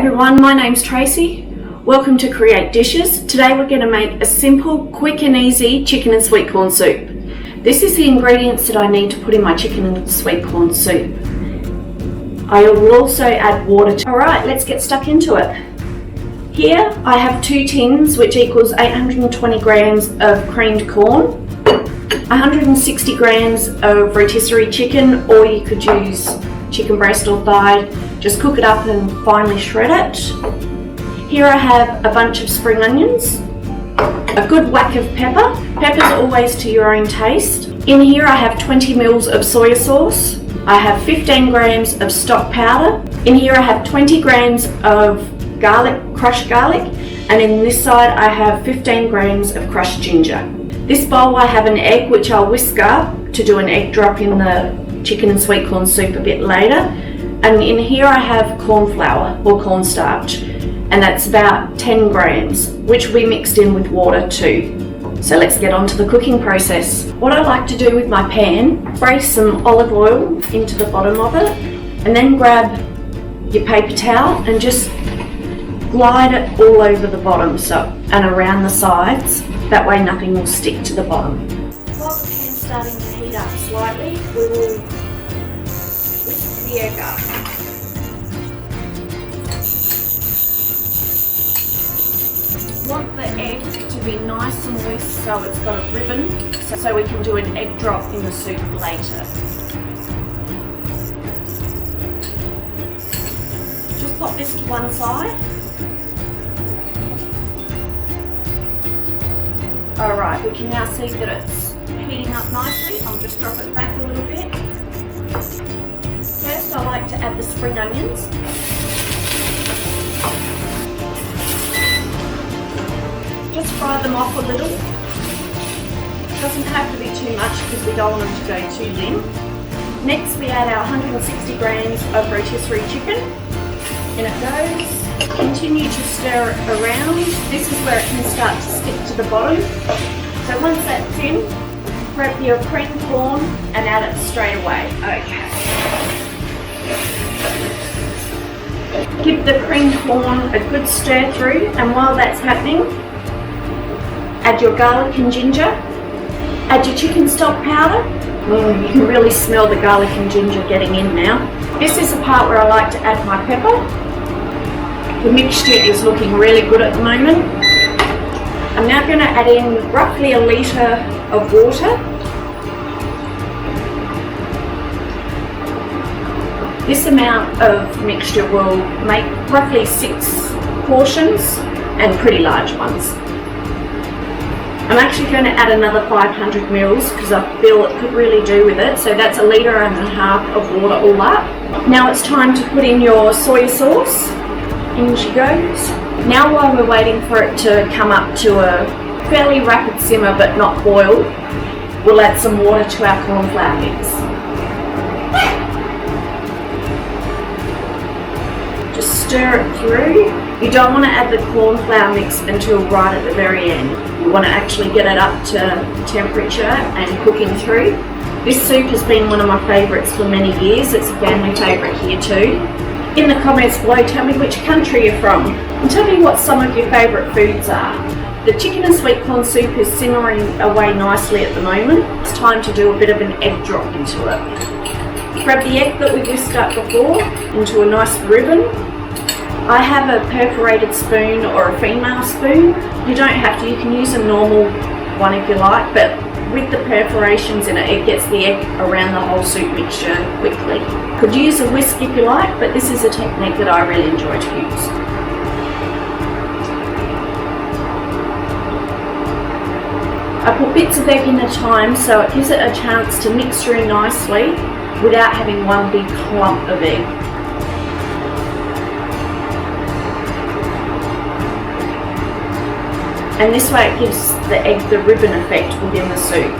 everyone, my name's Tracy. Welcome to Create Dishes. Today we're going to make a simple, quick and easy chicken and sweet corn soup. This is the ingredients that I need to put in my chicken and sweet corn soup. I will also add water to it. Alright, let's get stuck into it. Here I have 2 tins, which equals 820 grams of creamed corn, 160 grams of rotisserie chicken, or you could use chicken breast or thigh. Just cook it up and finely shred it. Here I have a bunch of spring onions, a good whack of pepper. Pepper's always to your own taste. In here I have 20 mils of soy sauce. I have 15 grams of stock powder. In here I have 20 grams of garlic, crushed garlic, and in this side I have 15 grams of crushed ginger. This bowl I have an egg which I'll whisk up to do an egg drop in the chicken and sweet corn soup a bit later. And in here I have corn flour or cornstarch, and that's about 10 grams, which we mixed in with water too. So let's get on to the cooking process. What I like to do with my pan, spray some olive oil into the bottom of it, and then grab your paper towel and just glide it all over the bottom and around the sides. That way nothing will stick to the bottom. While the pan's starting to heat up slightly, we will whisk the egg up. Want the egg to be nice and whisk so it's got a ribbon, so we can do an egg drop in the soup later. Just pop this to one side. Alright, we can now see that it's heating up nicely. I'll just drop it back a little bit. First I like to add the spring onions. Just fry them off a little. Doesn't have to be too much because we don't want them to go too thin. Next we add our 160 grams of rotisserie chicken. In it goes. Continue to stir it around. This is where it can start to stick to the bottom. So once that's in, grab your creamed corn and add it straight away. Okay. Give the creamed corn a good stir through, and while that's happening, add your garlic and ginger. Add your chicken stock powder. You can really smell the garlic and ginger getting in now. This is the part where I like to add my pepper. The mixture is looking really good at the moment. I'm now going to add in roughly 1 litre of water. This amount of mixture will make roughly 6 portions and pretty large ones. I'm actually going to add another 500 mils because I feel it could really do with it. So that's 1.5 litres of water all up. Now it's time to put in your soy sauce. In she goes. Now while we're waiting for it to come up to a fairly rapid simmer but not boil, we'll add some water to our corn flour mix. Just stir it through. You don't want to add the corn flour mix until right at the very end. You want to actually get it up to temperature and cooking through. This soup has been one of my favourites for many years. It's a family favourite here too. In the comments below, tell me which country you're from and tell me what some of your favourite foods are. The chicken and sweet corn soup is simmering away nicely at the moment. It's time to do a bit of an egg drop into it. Grab the egg that we whisked up before into a nice ribbon. I have a perforated spoon or a female spoon. You don't have to, you can use a normal one if you like, but with the perforations in it, it gets the egg around the whole soup mixture quickly. Could use a whisk if you like, but this is a technique that I really enjoy to use. I put bits of egg in at a time so it gives it a chance to mix through nicely without having one big clump of egg. And this way it gives the egg the ribbon effect within the soup.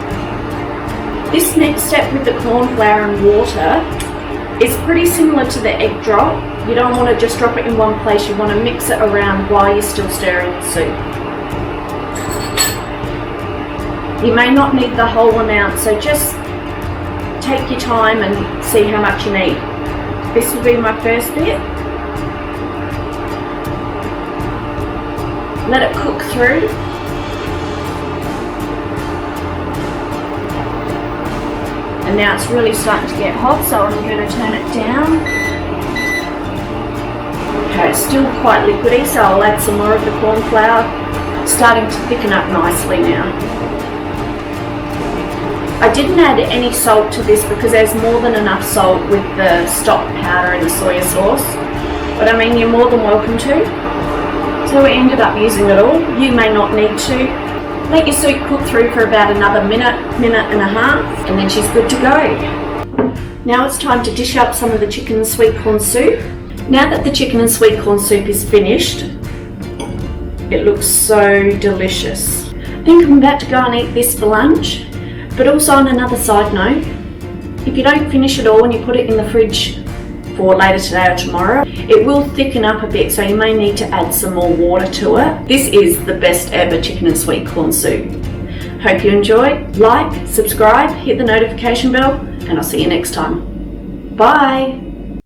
This next step with the corn flour and water is pretty similar to the egg drop. You don't want to just drop it in one place, you want to mix it around while you're still stirring the soup. You may not need the whole amount, so just take your time and see how much you need. This will be my first bit. Let it cook through. And now it's really starting to get hot, so I'm going to turn it down. Okay, it's still quite liquidy, so I'll add some more of the corn flour. It's starting to thicken up nicely now. I didn't add any salt to this because there's more than enough salt with the stock powder and the soya sauce. But I mean, you're more than welcome to. So we ended up using it all. You may not need to. Let your soup cook through for about another minute and a half, and then she's good to go. Now it's time to dish up some of the chicken and sweet corn soup. Now that the chicken and sweet corn soup is finished, it looks so delicious. I think I'm about to go and eat this for lunch. But also on another side note, if you don't finish it all and you put it in the fridge for later today or tomorrow, it will thicken up a bit, so you may need to add some more water to it. This is the best ever chicken and sweet corn soup. Hope you enjoy. Like, subscribe, hit the notification bell, and I'll see you next time. Bye!